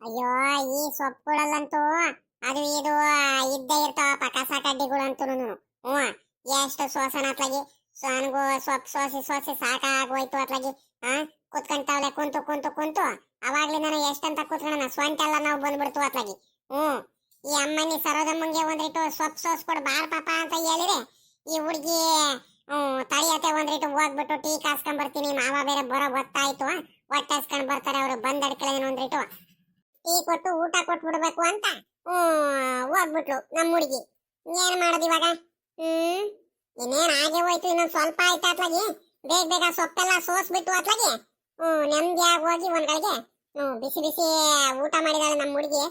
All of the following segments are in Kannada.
ಅಯ್ಯೋ, ಈ ಸೊಪ್ಪುಗಳಲ್ಲಂತೂ ಅದು ಇದು ಇದ್ದೇ ಇರ್ತಾವಪ್ಪ, ಕಸ ಕಡ್ಡಿಗಳಂತೂ. ಹ್ಞೂ, ಎಷ್ಟು ಶ್ವಾಸನ ಅತ್ಲಾಗಿ ನನಗೂ ಸೊಪ್ಪು ಸೋಸಿ ಸೋಸಿ ಸಾಕಾಗೋಯ್ತು ಅತ್ಲಾಗಿ. ಕುತ್ಕೊಂತಾವಲೆ ಕುಂತು ಕುಂತು ಕುಂತು ಅವಾಗ್ಲಿ ನಾನು ಎಷ್ಟಂತ ಕುತ್ಕೊಂಡ ಸ್ವಂಟ ಎಲ್ಲ ನಾವು ಬಂದ್ಬಿಡ್ತು ಅತ್ಲಾಗಿ. ಈ ಅಮ್ಮನಿ ಸರೋದಮ್ಮಂಗೆ ಒಂದಿಟ್ಟು ಸೊಪ್ಪು ಸೋಸ್ಕೊಡು ಬಾರ್ ಪಾಪ ಅಂತ ಹೇಳಿದ್ರೆ ಈ ಹುಡುಗಿ ತಡಿಯತ್ತೆ ಒಂದಿಟ್ಟು ಹೋಗ್ಬಿಟ್ಟು ಟೀ ಕಾಸ್ಕೊಂಡ್ ಬರ್ತೀನಿ, ಮಾವ ಬೇರೆ ಬರೋ ಗೊತ್ತಾಯ್ತು, ಹೊಟ್ಟೆ ಹಸ್ಕೊಂಡ್ ಬರ್ತಾರೆ ಅವರು, ಬಂದ್ ಅಡ್ಕಳೇನು ಒಂದಿಟ್ಟು ಟೀ ಕೊಟ್ಟು ಊಟ ಕೊಟ್ಬಿಡ್ಬೇಕು ಅಂತ ಹೋಗ್ಬಿಟ್ಲು ನಮ್ಮ ಹುಡುಗಿ. ಏನ್ ಮಾಡೋದು ಇವಾಗ? ಇನ್ನೇನ್ ಹಾಗೆ ಹೋಯ್ತು, ಇನ್ನೊಂದ್ ಸ್ವಲ್ಪ ಆಯ್ತು ಅತ್ಲಾಗಿ. ಬೇಗ ಬೇಗ ಸೊಪ್ಪೆಲ್ಲ ಸೋಸ್ಬಿಟ್ಟು ಅತ್ಲಾಗಿ ನೆಮ್ಮದಿಯಾಗಿ ಹೋಗಿ ಒಂದ್ಗಳಿಗೆ ಬಿಸಿ ಬಿಸಿ ಊಟ ಮಾಡಿದಾಳೆ ನಮ್ಮ ಹುಡುಗಿ.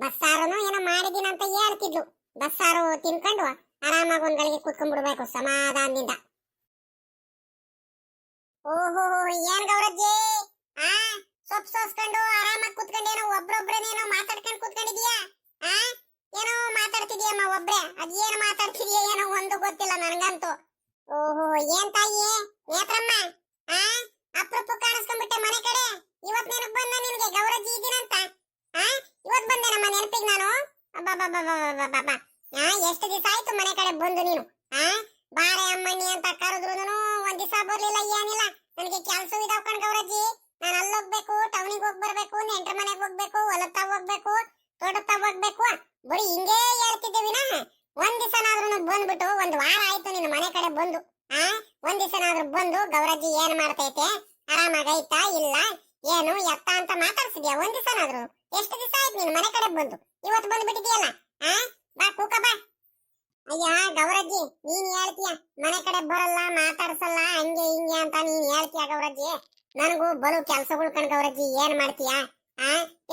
ಬಸ್ಸಾರುನು ಏನೋ ಮಾಡಿದೀನಿ ಅಂತ ಹೇಳ್ತಿದ್ಲು. ಬಸ್ಸಾರು ತಿನ್ಕೊಂಡು ಆರಾಮಾಗಿ ಒಂದ್ಗಳಿಗೆ ಕೂತ್ಕೊಂಡ್ಬಿಡ್ಬೇಕು ಸಮಾಧಾನದಿಂದ. ಓಹೋ, ಏನ್ ಗೌರಜ್ಜಿ, ಸೊಪ್ಪು ಸೋಸ್ಕೊಂಡು ಆರಾಮಾಗಿ ಕೂತ್ಕೊಂಡೇನೋ ಒಬ್ರೊಬ್ರೇನೇನೋ ಮಾತಾಡ್ಕೊಂಡು ಕೂತ್ಕೊಂಡಿದ್ಯಾ? ಏನೋ ಮಾತಾಡ್ತಿದ್ಯಮ್ಮ ಒಬ್ರೆ, ಅದೇನು ಮಾತಾಡ್ತಿದ್ಯಾ ಏನೋ ಒಂದು ಗೊತ್ತಿಲ್ಲ ನನಗಂತೂ. ಓಹೋ, ಏನ್ ತಾಯಿ ನೇತ್ರಮ್ಮ, ಅಪ್ರೂಪ ಕಾಣಿಸ್ಕೊಂಡ್ಬಿಟ್ಟೆ ಮನೆ ಕಡೆ. ಇವತ್ ನೆನಪು ಬಂದ ನಿನ್ಗೆ ಗೌರಜ್ಜಿ ಇದೀನಂತ? ಇವತ್ ಬಂದೇನಮ್ಮ ನೆನಪಿಗೆ ನಾನು? ಅಬ್ಬಬ್ಬಬ್ಬಬ್ಬಬ್ಬ, ಎಷ್ಟು ದಿವಸ ಆಯ್ತು ಮನೆ ಕಡೆ ಬಂದು ನೀನು. ಬಾರೆ ಅಮ್ಮಣ್ಣಿ ಅಂತ ಕರೆದ್ರು ಒಂದ್ ದಿವಸ ಬರ್ಲಿಲ್ಲ, ಏನಿಲ್ಲ. ನನಗೆ ಕೆಲಸ ಇದಾವ್ ಕಣ್ ಗೌರಜ್ಜಿ. ನಾನು ಅಲ್ಲಿ ಹೋಗ್ಬೇಕು, ಟೌನಿಗೆ ಹೋಗಿ ಬರ್ಬೇಕು, ನೆಂಟ್ರ ಮನೆಗೆ ಹೋಗ್ಬೇಕು, ಹೊಲಕ್ಕ ಹೋಗ್ಬೇಕು, ತೋಟಕ್ಕ ಹೋಗ್ಬೇಕು, ಬರೀ ಹಿಂಗೇ ಹೇಳ್ತಿದ್ದೆ ವಿನಃ ಒಂದ್ ದಿವಸನಾದ್ರೂ ಬಂದ್ಬಿಟ್ಟು ಒಂದ್ ವಾರ ಆಯ್ತು ನಿನ್ನ ಮನೆ ಕಡೆ ಬಂದು. ಒಂದ್ ದಿವಸನಾದ್ರೂ ಬಂದು ಗೌರಜ್ಜಿ ಏನ್ ಮಾಡ್ತೈತೆ, ಆರಾಮಾಗೈತಾ ಇಲ್ಲ ಏನು ಎತ್ತ ಅಂತ ಮಾತಾಡ್ಸಿದ್ಯಾ ಒಂದ್ ದಿವಸನಾದ್ರೂ? ಎಷ್ಟು ದಿವಸ ಆಯ್ತು ನೀನು ಮನೆ ಕಡೆ ಬಂದು? ಇವತ್ತು ಬಂದ್ಬಿಟ್ಟಿದ್ಯಲ್ಲ, ಬಾ ಕೂಕ ಬಾ. ಅಯ್ಯ ಗೌರಜ್ಜಿ, ನೀನ್ ಹೇಳ್ತೀಯ ಮನೆ ಕಡೆ ಬರಲ್ಲ ಮಾತಾಡ್ಸಲ್ಲ ಹಂಗೆ ಹಿಂಗೆ ಅಂತ ನೀನ್ ಹೇಳ್ತೀಯ ಗೌರಜ್ಜಿ. ನನಗೂ ಬಲು ಕೆಲ್ಸಗಳು ಕಣ್ ಗೌರಜ್ಜಿ, ಏನ್ ಮಾಡ್ತೀಯ?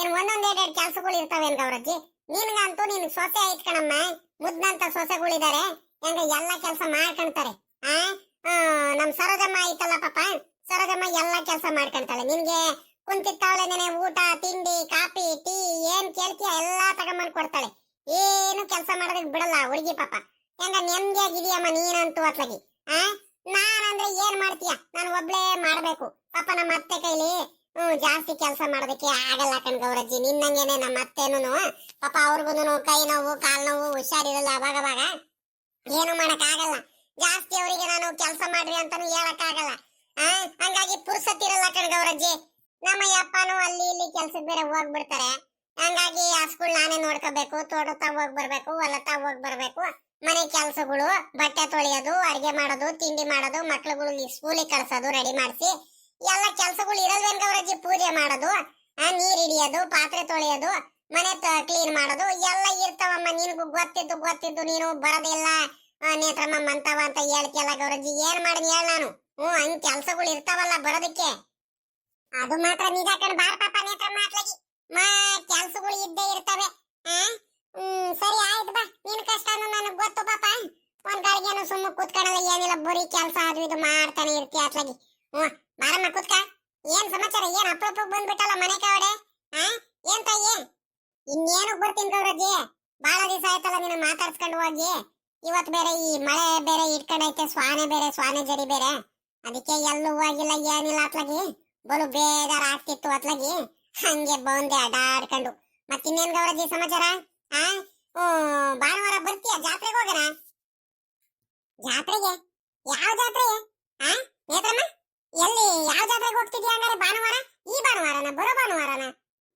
ಏನ್ ಒಂದೊಂದ್ ಎರಡೆರಡು ಕೆಲ್ಸಗಳು ಇರ್ತಾವೇನ್ ಗೌರಜ್ಜಿ? ನಿನ್ಗಂತೂ ನಿನ್ ಸೊಸೆ ಐತ್ ಕಣಮ್ಮ, ಮುದ್ದಂತ ಸೊಸೆಗಳಿದಾರೆ, ಹೆಂಗ ಎಲ್ಲಾ ಕೆಲ್ಸ ಮಾಡ್ಕೊಂತಾರೆ. ನಮ್ ಸರೋಜಮ್ಮ ಐತಲ್ಲ ಪಾಪ, ಸರೋಜಮ್ಮ ಎಲ್ಲಾ ಕೆಲ್ಸ ಮಾಡ್ಕೊಂತಾಳೆ. ನಿನ್ಗೆ ಕುಂತಿತ್ತಾವಳೆ ಊಟ ತಿಂಡಿ ಕಾಫಿ ಟೀ ಏನ್ ಕೇಳ್ತೀಯ ಎಲ್ಲಾ ತಗೊಂಬಂದ್ ಕೊಡ್ತಾಳೆ. ಏನು ಕೆಲಸ ಮಾಡೋದಕ್ ಬಿಡಲ್ಲ ಹುಡುಗಿ ಪಾಪ. ಹೆಂಗ ನೆಮ್ಮದಿಯಾಗಿದೆಯಮ್ಮ ನೀನಂತೂ ಅತ್ಲಾಗಿ. ನಾನಂದ್ರೆ ಏನ್ ಮಾಡ್ತೀಯ, ನಾನು ಒಬ್ಳೇ ಮಾಡ್ಬೇಕು ಪಾಪ. ನಮ್ಮ ಅತ್ತೆ ಕೈಲಿ ಜಾಸ್ತಿ ಕೆಲಸ ಮಾಡೋದಕ್ಕೆ ಆಗಲ್ಲ ಕಣ್ ಗೌರಜ್ಜಿ. ನಿನ್ನಂಗೇನೆ ನಮ್ಮ ಅತ್ತೆನೂ ಪಾಪ, ಅವ್ರಿಗೂ ಕೈ ನೋವು ಕಾಲ್ ನೋವು ಹುಷಾರಿರಲ್ಲ, ಅವಾಗ ಏನು ಮಾಡಕ್ ಆಗಲ್ಲ. ಜಾಸ್ತಿ ಅವರಿಗೆ ನಾನು ಕೆಲಸ ಮಾಡ್ರಿ ಅಂತಾನು ಹೇಳಕ್ ಆಗಲ್ಲ. ಹಂಗಾಗಿ ಪುರ್ಸತ್ತಿರಲ್ಲ ಕಣ್ ಗೌರಜ್ಜಿ. ನಮ್ಮ ಯಪ್ಪನು ಅಲ್ಲಿ ಇಲ್ಲಿ ಕೆಲ್ಸಕ್ಕೆ ಬೇರೆ ಹೋಗ್ಬಿಡ್ತಾರೆ. ಹಂಗಾಗಿ ಹಸ್ಗಳು ನಾನೇ ನೋಡ್ಕೋಬೇಕು, ತೋಟಕ್ಕ ಹೋಗ್ ಬರ್ಬೇಕು, ಹೊಲಕ್ಕ ಹೋಗ್ ಬರ್ಬೇಕು, ಮನೆ ಕೆಲ್ಸಗಳು, ಬಟ್ಟೆ ತೊಳೆಯೋದು, ಅಡಿಗೆ ಮಾಡೋದು, ತಿಂಡಿ ಮಾಡೋದು, ಮಕ್ಳುಗಳು ಸ್ಕೂಲಿಗೆ ಕಳ್ಸೋದು, ರೆಡಿ ಮಾಡಿಸಿ ಎಲ್ಲ ಕೆಲ್ಸಗಳು ಇರಲ್ವೇನ್ ಗೌರಜ್ಜಿ? ಪೂಜೆ ಮಾಡೋದು, ನೀರ್ ಹಿಡಿಯೋದು, ಪಾತ್ರೆ ತೊಳೆಯೋದು, ಮನೆ ಕ್ಲೀನ್ ಮಾಡೋದು ಎಲ್ಲ ಇರ್ತಾವಮ್ಮ. ನಿನ್ಗೂ ಗೊತ್ತಿದ್ದು ನೀನು ಬರೋದಿಲ್ಲ ನೇತ್ರಮ್ಮ ಮಂತವ ಅಂತ ಹೇಳ್ತಿಯಲ್ಲ ಗೌರಜ್ಜಿ. ಏನ್ ಮಾಡಿ ಹೇಳ ನಾನು? ಹಂಗ್ ಕೆಲ್ಸಗಳು ಇರ್ತಾವಲ್ಲ ಬರೋದಕ್ಕೆ. ಅದು ಮಾತ್ರ ನಿಜ ಕಣ್ ಬಾರ್ ಪಾಪ ನೇತ್ರಮ್ಮ ಅತ್ಲಾಗಿ. ಕೆಲ್ಸಗಳು ಇದ್ದೇ ಇರ್ತವೆ. ಸರಿ ಆಯ್ತು ಬಾ, ನಿನ್ ಕಷ್ಟನು ನನಗ್ ಗೊತ್ತು ಪಾಪ. ಒಂದ್ ಗಳಿಗೆನು ಸುಮ್ಮ ಕೂತ್ಕೊಳ್ಳಲ್ಲ, ಏನಿಲ್ಲ, ಬರೀ ಕೆಲ್ಸ ಅದು ಇದು ಮಾಡ್ತಾನೆ ಇರ್ತೀಯ ಅತ್ಲಾಗಿ. ಬಾರಮ್ಮ ಕೂತ್ಕ. ಏನ್ ಸಮಾಚಾರ? ಏನ್ ಅಪ್ರೂಪ ಬಂದ್ಬಿಟ್ಟಲ್ಲ ಮನೆ ಕಡೆ? ಏನ್ ತಾಯಿ? ಇನ್ನೇನು ಬರ್ತೀನಿ ಗೌರಜ್ಜಿ, ಬಾಳ ದಿವಸ ಆಯ್ತಲ್ಲ ನೀನು ಮಾತಾಡ್ಸ್ಕೊಂಡು ಹೋಗಿ. ಇವತ್ ಬೇರೆ ಈ ಮಳೆ ಬೇರೆ ಇಟ್ಕೊಂಡೈತೆ, ಸ್ವಾನೆ ಜಡಿ ಬೇರೆ, ಅದಕ್ಕೆ ಎಲ್ಲೂ ಹೋಗಿಲ್ಲ ಏನಿಲ್ಲ ಅತ್ಲಾಗಿ. ಬಲು ಬೇಜಾರ ಆಗ್ತಿತ್ತು ಅತ್ಲಾಗಿ, ಹಂಗೆ ಬಂದೆ ಅಡಾಡ್ಕೊಂಡು. ಮತ್ತಿನ್ನೇನ್ ಗೌರಜ್ಜಿ ಸಮಾಚಾರ? ಭಾನುವಾರ ಬರ್ತೀಯ ಜಾತ್ರೆಗೆ ಹೋಗೋಣ? ಜಾತ್ರೆಗೆ? ಯಾವ ಜಾತ್ರೆ ನೇತ್ರಮ್ಮ? ಎಲ್ಲಿ ಯಾವ ಜಾತ್ರೆಗೆ ಹೋಗ್ತಿದ್ಯಾ ಹಂಗಾರೆ ಭಾನುವಾರ? ಈ ಭಾನುವಾರನ ಬರೋ ಭಾನುವಾರನ?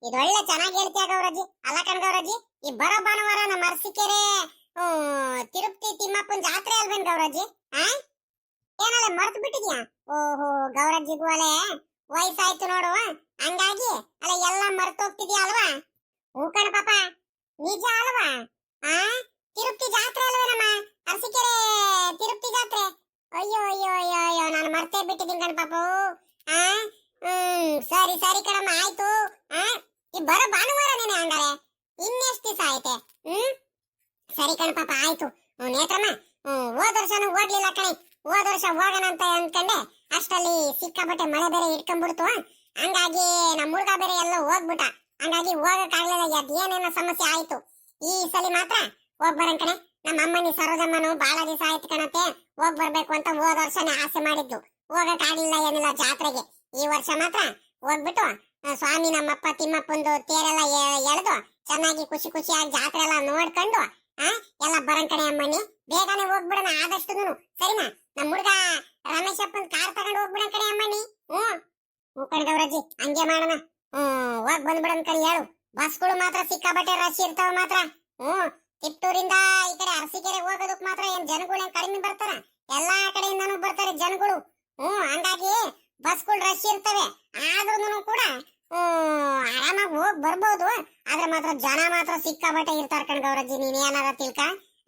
ಇದೊಳ್ಳೆ ಚೆನ್ನಾಗಿ ಹೇಳ್ತೀಯ ಗೌರಜ್ಜಿ. ಅಲ್ಲ ಕಣ್ ಗೌರಜ್ಜಿ, ಈ ಬರೋ ಭಾನುವಾರ ನಮ್ಮ ಅರಸೀಕೆರೆ ತಿರುಪತಿ ತಿಮ್ಮಪ್ಪನ ಜಾತ್ರೆ ಅಲ್ವೇನ್ ಗೌರಜ್ಜಿ? ಏನಾದ್ರೆ ಮರ್ತು ಬಿಟ್ಟಿದ್ಯಾ? ಓಹೋ, ಗೌರಜ್ಜಿಗೂ ಅಲೆ ವಯಸ್ಸಾಯ್ತು ನೋಡು, ಹಂಗಾಗಿ ಅಲ್ಲ ಎಲ್ಲ ಮರ್ತೋಗ್ತಿದ್ಯಾ ಅಲ್ವಾ? ಹೂ ಕಣ ಪಾಪ, ನಿಜ ಅಲ್ವಾ? ತಿರುಪತಿ ಜಾತ್ರೆ ಅಲ್ವೇನಮ್ಮ, ಅರಸೀಕೆರೆ ತಿರುಪತಿ ಜಾತ್ರೆ. ಅಯ್ಯೋ ಅಯ್ಯೋ ಅಯ್ಯೋ ಅಯ್ಯೋ, ನಾನು ಮರ್ತೇ ಬಿಟ್ಟಿದ್ದೀನಿ ಕಣ ಪಾಪು. ಸರಿ ಸರಿ ಕಣಮ್ಮ, ಆಯ್ತು. ಈ ಬರೋ ಭಾನುವಾರ ನೀನೆ ಹಂಗಾರೆ? ಇನ್ನೆಷ್ಟು ದಿವಸ ಆಯ್ತೆ? ಸರಿ ಕಣ ಪಾಪ, ಆಯ್ತು. ನೇತ್ರಮ್ಮ, ಹೋದ ವರ್ಷನೂ ಹೋಗ್ಲಿಲ್ಲ ಕಣೆ. ಹೋದ ವರ್ಷ ಹೋಗೋಣ ಅಂತ ಅನ್ಕೊಂಡೆ, ಅಷ್ಟಲ್ಲಿ ಸಿಕ್ಕಾಪಟ್ಟೆ ಮಳೆ ಬೇರೆ ಇಟ್ಕೊಂಡ್ಬಿಡ್ತು. ಹಂಗಾಗಿ ನಮ್ಮ ಹುಡುಗ ಬೇರೆ ಎಲ್ಲ ಹೋಗ್ಬಿಟ್ಟ. ಹಂಗಾಗಿ ಹೋಗಕ್ ಆಗ್ಲಿಲ್ಲ, ಏನೇನೋ ಸಮಸ್ಯೆ ಆಯ್ತು. ಈ ಸಲ ಮಾತ್ರ ಹೋಗ್ ಬರಂ ಕಣೆ. ನಮ್ಮ ಅಮ್ಮನಿ ಸರೋಜಮ್ಮನು ಬಾಳ ದಿವಸ ಆಯ್ತು ಕಣತೆ, ಹೋಗ್ ಬರ್ಬೇಕು ಅಂತ ಹೋದ ವರ್ಷನೇ ಆಸೆ ಮಾಡಿದ್ದು. ಹೋಗಕ್ ಆಗ್ಲಿಲ್ಲ ಏನಿಲ್ಲ ಜಾತ್ರೆಗೆ. ಈ ವರ್ಷ ಮಾತ್ರ ಹೋಗ್ಬಿಟ್ಟು ಸ್ವಾಮಿ ನಮ್ಮಪ್ಪ ತಿಮ್ಮಪ್ಪಂದು ತೇರೆಲ್ಲ ಎಳೆದು ಚೆನ್ನಾಗಿ ಖುಷಿ ಖುಷಿಯಾಗಿ ಜಾತ್ರೆ ಎಲ್ಲ ನೋಡ್ಕೊಂಡು ಎಲ್ಲ ಬರಂ ಕಣೆ ಅಮ್ಮಣ್ಣಿ. ಬೇಗನೆ ಹೋಗ್ಬಿಡೋಣ ಆದಷ್ಟು, ಸರಿನಾ? ನಮ್ಮ ಹುಡುಗ ರಮೇಶಪ್ಪನ್ ಕಾರ್ ತಗೊಂಡು ಹೋಗ್ಬಿಡೋಣ ಕಣೆ ಅಮ್ಮಣ್ಣಿ. ಕಣ್ ಗೌರಜ್ಜಿ, ಹಂಗೆ ಮಾಡೋಣ. ಹೋಗ್ ಬಂದ್ಬಿಡೋಣ ಕಣೆ. ಹೇಳು, ಬಸ್ಗಳು ಮಾತ್ರ ಸಿಕ್ಕಾಬಟ್ಟೆ ರಶ್ ಇರ್ತಾವ ಮಾತ್ರ. ತಿಪ್ಟೂರಿಂದ ಈ ಕಡೆ ಅರಸೀಕೆರೆ ಹೋಗೋದಕ್ ಮಾತ್ರ ಏನ್ ಜನಗಳು ಏನ್ ಕಡಿಮೆ ಬರ್ತಾರ? ಎಲ್ಲಾ ಕಡೆಯಿಂದನೂ ಬರ್ತಾರೆ ಜನಗಳು. ಹಂಗಾಗಿ ಬಸ್ಗಳು ರಶ್ ಇರ್ತವೆ. ಆದ್ರೂ ಕೂಡ ಆರಾಮಾಗಿ ಹೋಗ್ ಬರ್ಬೋದು. ಆದ್ರೆ ಮಾತ್ರ ಜನ ಮಾತ್ರ ಸಿಕ್ಕಾಬಟ್ಟೆ ಇರ್ತಾರ ಕಣ್ ಗೌರಜ್ಜಿ. ನೀನ್ ಏನಾರ ತಿಳ್ಕ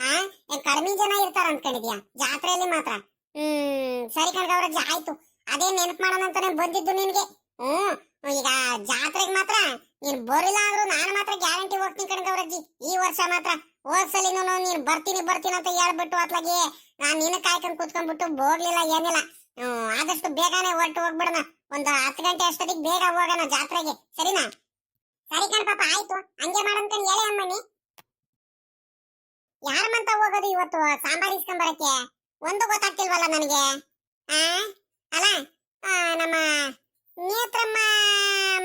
ಏನ್ ಕಡಿಮೆ ಜನ ಇರ್ತಾರ ಅನ್ಕೊಂಡಿದ್ಯಾ ಜಾತ್ರೆಯಲ್ಲಿ ಮಾತ್ರ? ಸರಿ ಕಣ್ ಗೌರಜ್ಜಿ, ಆಯ್ತು. ಅದೇ ನೆನಪು ಮಾಡೋಣ ಅಂತಾನೆ ಬಂದಿದ್ದು ನಿನ್ಗೆ. ಈಗ ಜಾತ್ರೆಗೆ ಮಾತ್ರ ನೀನ್ ಬರಿಲ್ಲ ಅಂದ್ರು ನಾನು ಮಾತ್ರ ಗ್ಯಾರಂಟಿ ಹೋಗ್ತೀನಿ ಕಣ್ ಗೌರಜ್ಜಿ. ಈ ವರ್ಷ ಮಾತ್ರ. ಹೋದ್ಸಲಿನೂ ನೀನ್ ಬರ್ತೀನಿ ಅಂತ ಹೇಳ್ಬಿಟ್ಟು ಅತ್ಲಾಗಿ ನಾನ್ ನಿನ್ನ ಕಾಯ್ಕೊಂಡ್ ಕುತ್ಕೊಂಡ್ಬಿಟ್ಟು ಹೋಗ್ಲಿಲ್ಲ, ಏನಿಲ್ಲ. ಆದಷ್ಟು ಬೇಗನೆ ಹೊರಟು ಹೋಗ್ಬಿಡೋಣ. ಒಂದು 10 ಗಂಟೆ ಅಷ್ಟೊತ್ತಿಗೆ ಬೇಗ ಹೋಗೋಣ ಜಾತ್ರೆಗೆ, ಸರಿನಾ? ಸರಿ ಕಣ್ ಪಾಪ, ಆಯ್ತು. ಹಂಗೆ ಮಾಡಂತ ಹೇಳಿ ಅಮ್ಮಣ್ಣಿ. ಯಾರ ಮಂತ ಹೋಗೋದು ಇವತ್ತು ಸಾಂಬಾರ್ ಇಸ್ಕೊಂಬರಕ್ಕೆ? ಒಂದು ಗೊತ್ತಾಗ್ತಿಲ್ವಲ್ಲ ನನಗೆ. ಅಲ್ಲ, ನಮ್ಮ ನೇತ್ರಮ್ಮ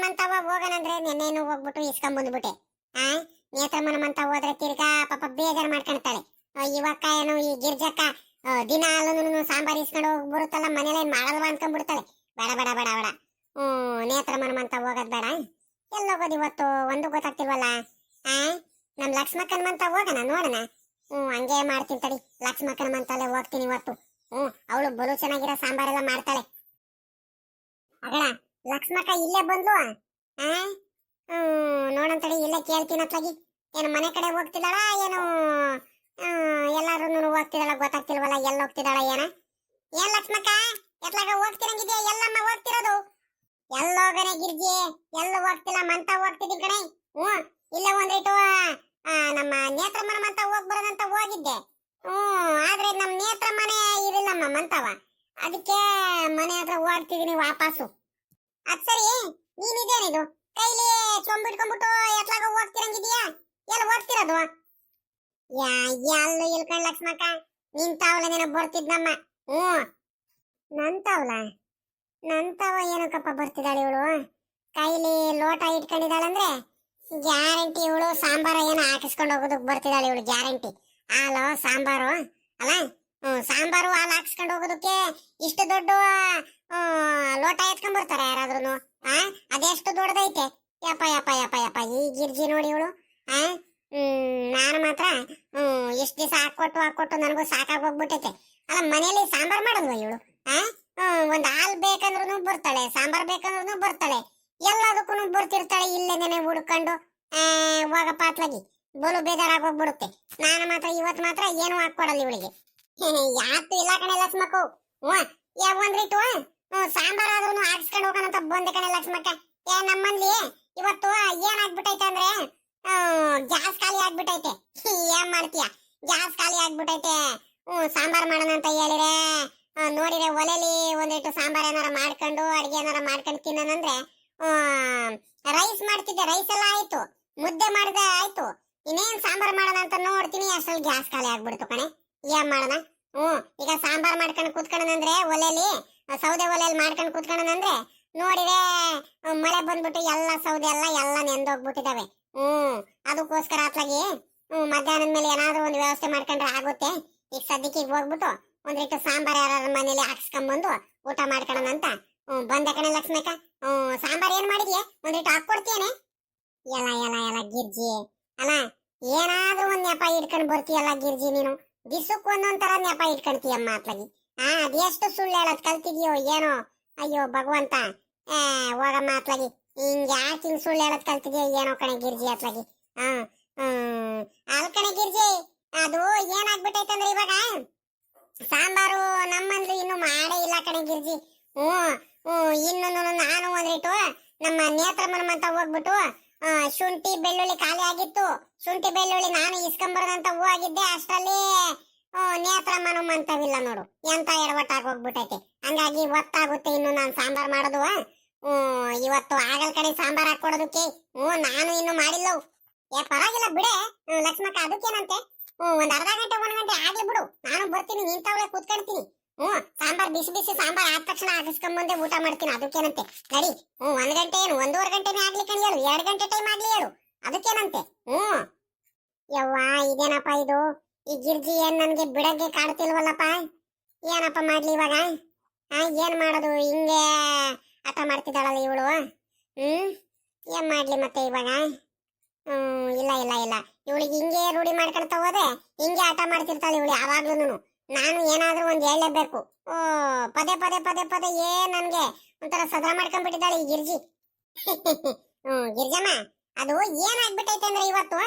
ಮಂತವ ಹೋಗೋಣಂದ್ರೆ ನೆನ್ನೆನು ಹೋಗ್ಬಿಟ್ಟು ಇಸ್ಕೊಂಡ್ ಬಂದ್ಬಿಟ್ಟೆ. ನೇತ್ರಮ್ಮನ ಮಂತ ಹೋದ್ರೆ ತಿರ್ಗಾ ಪಾಪ ಬೇಜಾರ್ ಮಾಡ್ಕೊಂತಾಳೆ. ಇವಕ್ಕ ಏನು ಈ ಗಿರ್ಜಕ್ಕ ದಿನಾಲು ಸಾಂಬಾರ್ ಇಸ್ಕೊಂಡು ಹೋಗಿ ಬರುತ್ತಲ್ಲ, ಮನೇಲಿ ಮಾಡಲ್ವಾ ಅನ್ಕೊಂಡ್ಬಿಡ್ತಾಳೆ. ಬೇಡ ಬೇಡ ಬೇಡ ಬೇಡ. ನೇತ್ರಮ್ಮನ ಮಂತ ಹೋಗೋದ್ ಬೇಡ. ಎಲ್ಲೋಗೋದು ಇವತ್ತು ಒಂದು ಗೊತ್ತಾಗ್ತಿಲ್ವಲ್ಲ. ನಮ್ ಲಕ್ಷ್ಮಕ್ಕನ ಮಂತ ಹೋಗೋಣ, ನೋಡೋಣ. ಹಂಗೆ ಮಾಡ್ತೀನಿ ತಡಿ. ಲಕ್ಷ್ಮಕ್ಕನ ಮಂತಲ್ಲೇ ಹೋಗ್ತೀನಿ ಇವತ್ತು. ಅವಳು ಬಲು ಚೆನ್ನಾಗಿರೋ ಸಾಂಬಾರೆಲ್ಲ ಮಾಡ್ತಾಳೆ. ಅಗಳ ಲಕ್ಷ್ಮಕ್ಕ ಇಲ್ಲೇ ಬಂದ್ಲು. ನೋಡಂತಡಿ, ಇಲ್ಲೇ ಕೇಳ್ತೀನಿ ಅತ್ಲಾಗಿ. ಏನು ಮನೆ ಕಡೆ ಹೋಗ್ತಿದ್ದಾಳ ಏನು ಎಲ್ಲಾರು ಹೋಗ್ತಿದ್ದಾಳ ಗೊತ್ತಾಗ್ತಿಲ್ವಲ್ಲ. ಎಲ್ಲ ಹೋಗ್ತಿದ್ದಾಳ ಏನ? ಏನ್ ಲಕ್ಷ್ಮಕ್ಕ, ಎತ್ಲಾಗ ಹೋಗ್ತಿರಂಗಿದ್ಯಾ? ಎಲ್ಲಮ್ಮ ಹೋಗ್ತಿರೋದು? ಎಲ್ಲೋಗನೆ ಗಿರ್ಜಿ, ಎಲ್ಲ ಹೋಗ್ತಿಲ್ಲ, ಮಂತ ಹೋಗ್ತಿದ್ದೀನಿ ಕಣೆ. ಇಲ್ಲೇ ಒಂದಿಟ್ಟು ನಮ್ಮ ನೇತ್ರಮ್ಮನ ಮಂತ ಹೋಗ್ ಬರೋದಂತ ಹೋಗಿದ್ದೆ. ಆದ್ರೆ ನಮ್ ನೇತ್ರಮ್ಮನೆ ಇರಿಲ್ಲಮ್ಮ ಮಂತವ. ಅದಕ್ಕೆ ಮನೆ ಹತ್ರ ಹೋಗ್ತಿದೀನಿ ವಾಪಸ್ಸು. ಅದ್ ಸರಿ, ನೀನಿದೇನಿದು ಕೈಲಿ ಚೊಂಬಿಟ್ಕೊಂಡ್ಬಿಟ್ಟು ಎತ್ಲಾಗ ಹೋಗ್ತಿರಂಗಿದ್ಯಾ? ಎಲ್ಲ ಹೋಗ್ತಿರೋದು? ಎಲ್ಲೂ ಇಲ್ಕಂಡ್ ಲಕ್ಷ್ಮಕ್ಕ, ನಿಂತಾವಲ ನೀನು ಬರ್ತಿದ್ನಮ್ಮ. ನಂತವ ಏನಕ್ಕಪ್ಪ ಬರ್ತಿದ್ದಾಳೆ ಇವಳು? ಕೈಲಿ ಲೋಟ ಇಟ್ಕೊಂಡಿದ್ದಾಳಂದ್ರೆ ಗ್ಯಾರಂಟಿ ಇವಳು ಸಾಂಬಾರ ಏನೋ ಹಾಕಿಸ್ಕೊಂಡು ಹೋಗೋದಕ್ ಬರ್ತಿದ್ದಾಳೆ ಇವಳು, ಗ್ಯಾರಂಟಿ. ಹಾಲು ಸಾಂಬಾರು ಅಲ್ಲ, ಸಾಂಬಾರು ಹಾಲು ಹಾಕಿಸ್ಕೊಂಡು ಹೋಗೋದಕ್ಕೆ ಇಷ್ಟು ದೊಡ್ಡ ಲೋಟ ಎತ್ಕೊಂಡ್ ಬರ್ತಾರ ಯಾರಾದ್ರೂ? ಅದೆಷ್ಟು ದೊಡ್ಡದೈತೆ? ಯಪ್ಪ ಯಪ್ಪ ಯಪ್ಪ ಯಪ್ಪ, ಈ ಗಿರ್ಜಿ ನೋಡಿ ಇವಳು. ನಾನು ಮಾತ್ರ ಇಷ್ಟ ದಿವಸ ಹಾಕೊಟ್ಟು ನನಗೂ ಸಾಕಾಗಿ ಹೋಗ್ಬಿಟ್ಟೈತೆ. ಅಲ್ಲ, ಮನೇಲಿ ಸಾಂಬಾರ್ ಮಾಡೋದ್ವ ಇವಳು? ಒಂದ್ ಹಾಲ್ ಬೇಕಂದ್ರೂ ಬರ್ತಾಳೆ, ಸಾಂಬಾರ್ ಬೇಕಂದ್ರೂ ಬರ್ತಾಳೆ, ಎಲ್ಲದಕ್ಕೂ ಬರ್ತಿರ್ತಾಳೆ. ಇಲ್ಲೇನೆ ಹುಡ್ಕೊಂಡು ಹೋಗಪ್ಪ ಅತ್ಲಾಗಿ ಬಲು ಬೇಜಾರಾಗಿ ಹೋಗ್ಬಿಡುತ್ತೆ. ನಾನು ಮಾತ್ರ ಇವತ್ ಮಾತ್ರ ಏನು ಹಾಕೊಡಲ್ಲ ಇವಳಿಗೆ. ಯಾತು ಇಲ್ಲ ಕಣೆ ಲಕ್ಷ್ಮಕ್ಕ. ಒಂದ್ರಿಟ್ಟು ಸಾಂಬಾರ್ ಆದ್ರೂ ಹಾಕ್ಸ್ಕೊಂಡು ಹೋಗೋಣಂತ ಬಂದೆ ಕಣೆ ಲಕ್ಷ್ಮಕ್ಕ. ನಮ್ಮಲ್ಲಿ ಇವತ್ತು ಏನಾಗ್ಬಿಟ್ಟೈತೆ ಅಂದ್ರೆ ಗ್ಯಾಸ್ ಖಾಲಿ ಆಗ್ಬಿಟ್ಟೈತೆ. ಏನ್ ಮಾಡ್ತೀಯ, ಗ್ಯಾಸ್ ಖಾಲಿ ಆಗ್ಬಿಟ್ಟೈತೆ. ಸಾಂಬಾರ್ ಮಾಡೋಣ ಅಂತ ಹೇಳಿದ್ರೆ ನೋಡಿದ್ರೆ ಒಲೆಲಿ ಒಂದಿಟ್ಟು ಸಾಂಬಾರ್ ಏನಾರ ಮಾಡ್ಕೊಂಡು ಅಡಿಗೆ ಏನಾರ ಮಾಡ್ಕೊಂಡು ತಿನ್ನೋಣಂದ್ರೆ ರೈಸ್ ಮಾಡ್ತಿದ್ದೆ. ರೈಸ್ ಎಲ್ಲ ಆಯ್ತು, ಮುದ್ದೆ ಮಾಡಿದೆ ಆಯ್ತು. ಇನ್ನೇನ್ ಸಾಂಬಾರ್ ಮಾಡೋಣ ಅಂತ ನೋಡ್ತೀನಿ, ಅಷ್ಟ್ರಲ್ಲಿ ಗ್ಯಾಸ್ ಖಾಲಿ ಆಗ್ಬಿಡ್ತು ಕಣೆ. ಏನ್ ಮಾಡೋಣ? ಈಗ ಸಾಂಬಾರ್ ಮಾಡ್ಕೊಂಡು ಕೂತ್ಕೊಳ್ಳೋಣಂದ್ರೆ ಒಲೆಲಿ, ಸೌದೆ ಒಲೆಯಲ್ಲಿ ಮಾಡ್ಕೊಂಡು ಕೂತ್ಕೊಳ್ಳೋಣಂದ್ರೆ ನೋಡಿದ್ರೆ ಮಳೆ ಬಂದ್ಬಿಟ್ಟು ಎಲ್ಲ ಸೌದೆ ಎಲ್ಲ ನೆಂದೋಗ್ಬಿಟ್ಟಿದಾವೆ. ಅದಕ್ಕೋಸ್ಕರ ಅತ್ಲಾಗಿ ಮಧ್ಯಾಹ್ನದ ಮೇಲೆ ಏನಾದ್ರೂ ಒಂದು ವ್ಯವಸ್ಥೆ ಮಾಡ್ಕೊಂಡ್ರೆ ಆಗುತ್ತೆ. ಈಗ ಸದ್ಯಕ್ಕೆ ಹೋಗ್ಬಿಟ್ಟು ಒಂದಿಟ್ಟು ಸಾಂಬಾರ್ ಯಾರ ಮನೇಲಿ ಹಾಕ್ಸ್ಕೊಂಡ್ಬಂದು ಊಟ ಮಾಡ್ಕೊಳ್ಳೋಣ ಅಂತ ಬಂದೆ ಕಣೆ ಲಕ್ಷ್ಮಕ್ಕ. ಸಾಂಬಾರ್ ಏನ್ ಮಾಡಿದ್ಯೆ? ಒಂದಿಟ್ಟು ಹಾಕೊಡ್ತೇನೆ. ಎಲ್ಲ ಗಿರ್ಜಿ ಅಲ್ಲ, ಏನಾದ್ರೂ ಒಂದ್ ನೆಪ ಇಟ್ಕೊಂಡ್ ಬರ್ತೀಯಲ್ಲ ಗಿರ್ಜಿ ನೀನು. ದಿಸಕ್ ಒಂದೊಂದರ ನೆಪ ಇಟ್ಕೊಂತೀಯಮ್ಮ ಅತ್ಲಾಗಿ. ಅದೆಷ್ಟು ಸುಳ್ಳು ಹೇಳೋದ್ ಕಲ್ತಿದ್ಯೋ ಏನೋ. ಅಯ್ಯೋ ಭಗವಂತ, ಹೋಗಮ್ಮ ಅತ್ಲಾಗಿ. ಹಿಂಗ್ ಯಾಕೆ ಹಿಂಗ್ ಸುಳ್ಳು ಹೇಳೋದ್ ಕಲ್ತಿದ್ಯೋ ಏನೋ ಕಣೆ ಗಿರ್ಜಿ ಅತ್ಲಾಗಿ. ಅಲ್ ಕಣೆ ಗಿರ್ಜಿ, ಅದು ಏನಾಗ್ಬಿಟ್ಟೈತಂದ್ರೆ ಇವಾಗ ಸಾಂಬಾರು ನಮ್ಮಂದ್ರೂ ಇನ್ನು ಮಾಡೇ ಇಲ್ಲ ಕಣೆ ಗಿರ್ಜಿ. ಇನ್ನು ನಾನು ಒಂದಿಟ್ಟು ನಮ್ಮ ನೇತ್ರಮ್ಮನ ಮಂತ ಹೋಗ್ಬಿಟ್ಟು ಶುಂಠಿ ಬೆಳ್ಳುಳ್ಳಿ ಖಾಲಿ ಆಗಿತ್ತು. ಶುಂಠಿ ಬೆಳ್ಳುಳ್ಳಿ ನಾನು ಇಸ್ಕೊಂಬರದಂತ ಹೋಗಿದ್ದೆ. ಅಷ್ಟರಲ್ಲಿ ನೇತ್ರಮ್ಮನ ಮಂತವಿಲ್ಲ ನೋಡು. ಎಂತ ಎಡವಟ್ಟಾಗಿ ಹೋಗ್ಬಿಟ್ಟೈತೆ. ಹಂಗಾಗಿ ಒತ್ತಾಗುತ್ತೆ ಇನ್ನು ನಾನು ಸಾಂಬಾರ್ ಮಾಡೋದು. ಇವತ್ತು ಆಗಲ್ ಕಡೆ ಸಾಂಬಾರ್ ಹಾಕೊಡೋದಕ್ಕೆ. ನಾನು ಇನ್ನು ಮಾಡಿಲ್ಲವು. ಪರವಾಗಿಲ್ಲ ಬಿಡೆ ಲಕ್ಷ್ಮಕ್ಕ, ಅದಕ್ಕೇನಂತೆ. ಒಂದ್ ಅರ್ಧ ಗಂಟೆ 1 ಗಂಟೆ ಆಗ್ಲಿ ಬಿಡು, ನಾನು ಬರ್ತೀನಿ. ನಿಂತವಳೆ ಕೂತ್ಕೊಳ್ತೀನಿ. ಸಾಂಬಾರ್ ಬಿಸಿ ಬಿಸಿ ಸಾಂಬಾರ್ ಆದ ತಕ್ಷಣ ಹಾಕಿಸ್ಕೊಂಬಂದೆ ಊಟ ಮಾಡ್ತೀನಿ, ಅದಕ್ಕೇನಂತೆ. ನಡಿ. 1 ಗಂಟೆ ಏನು 1.5 ಗಂಟೆನೇ ಆಗ್ಲಿ ಕಣಿ, ಹೇಳು 2 ಗಂಟೆ ಟೈಮ್ ಆಗ್ಲಿ ಹೇಳು, ಅದಕ್ಕೇನಂತೆ. ಯವ್ವ ಇದೇನಪ್ಪ ಇದು, ಈ ಗಿರ್ಜಿ ಏನ್ ನನ್ಗೆ ಬಿಡಕ್ಕೆ ಕಾಡ್ತಿಲ್ವಲ್ಲಪ್ಪ. ಏನಪ್ಪ ಮಾಡ್ಲಿ ಇವಾಗ? ಏನ್ ಮಾಡೋದು, ಹಿಂಗೆ ಆಟ ಮಾಡ್ತಿದ್ದಾಳಲ್ಲ ಇವಳು. ಏನ್ ಮಾಡ್ಲಿ ಮತ್ತೆ ಇವಾಗ? ಇಲ್ಲ ಇಲ್ಲ ಇಲ್ಲ, ಇವಳಿಗೆ ಹಿಂಗೆ ರೂಢಿ ಮಾಡ್ಕೊಳ್ತಾ ಹೋದೆ ಹಿಂಗೆ ಆಟ ಮಾಡ್ತಿರ್ತಾಳೆ ಇವಳು ಯಾವಾಗ್ಲೂನು. ನಾನು ಏನಾದ್ರೂ ಒಂದ್ ಹೇಳಲೇಬೇಕು. ಪದೇ ಪದೇ ಪದೇ ಪದೇ ನನ್ಗೆ ಒಂಥರ ಸದಾ ಮಾಡ್ಕೊಂಡ್ಬಿಟ್ಟಿದ್ದಾಳೆ ಈ ಗಿರ್ಜಿ. ಗಿರ್ಜಮ್ಮ, ಅದು ಏನಾಗ್ಬಿಟ್ಟೈತೆ ಅಂದ್ರೆ ಇವತ್ತು